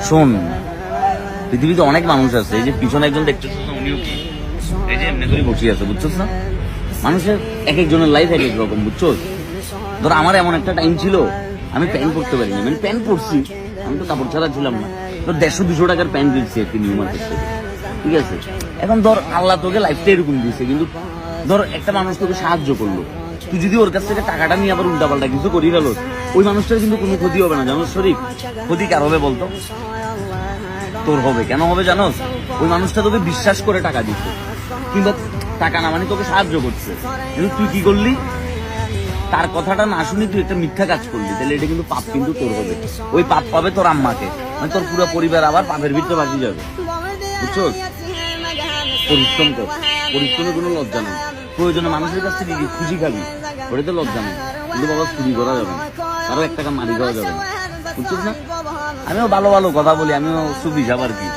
শোন, পৃথিবীতে অনেক মানুষ আছে, এই যে পিছনে একজন দেখছিস না, উনিও কি এই যে এমনি করে বসে আছে, বুঝছস না? মানুষের এক একজনের লাইফ এক এক রকম, বুঝছস? ধর আমার এমন একটা টাইম ছিল আমি প্যান্ট পরতে পারিনি, আমি প্যান্ট পরছি, আমি তো কাপড় ছাড়া ছিলাম না। তোর 150-200 টাকার প্যান্ট দিচ্ছি একটি নিউ মার্কেট থেকে, ঠিক আছে? এখন ধর আল্লাহ তোকে লাইফটা এরকম দিচ্ছে, কিন্তু ধর একটা মানুষ তোকে সাহায্য করলো, তুই যদি ওর কাছ থেকে টাকাটা নিয়ে আবার উল্টাপাল্টা কিছু করি গেল, ওই মানুষটার কিন্তু কোনো ক্ষতি হবে না, জানোস শরীফ? ক্ষতি কার হবে বলতো? তোর হবে। কেন হবে জানোস? ওই মানুষটা তোকে বিশ্বাস করে টাকা দিচ্ছে, কিংবা টাকা না মানে তোকে সাহায্য করছে, কিন্তু তুই কি করলি? তার কথাটা না শুনি তুই একটা মিথ্যা কাজ করলি, তাহলে এটা কিন্তু পাপ কিন্তু তোর হবে। ওই পাপ পাবে তোর আম্মাকে, মানে তোর পুরো পরিবার আবার পাপের ভিতরে বাঁচি যাবে, বুঝছো? পরিশ্রম কর, পরিশ্রমে কোনো লজ্জা নেই। প্রয়োজনে মানুষের কাছ থেকে খুশি খাবি, ওটাতে লজ্জা নেই, কিন্তু বাবা চুরি করা যাবে না, কারো 1 টাকা মারি করা যাবে না, বুঝছিস না? আমিও ভালো ভালো কথা বলি, আমিও সুবিধা আর কি।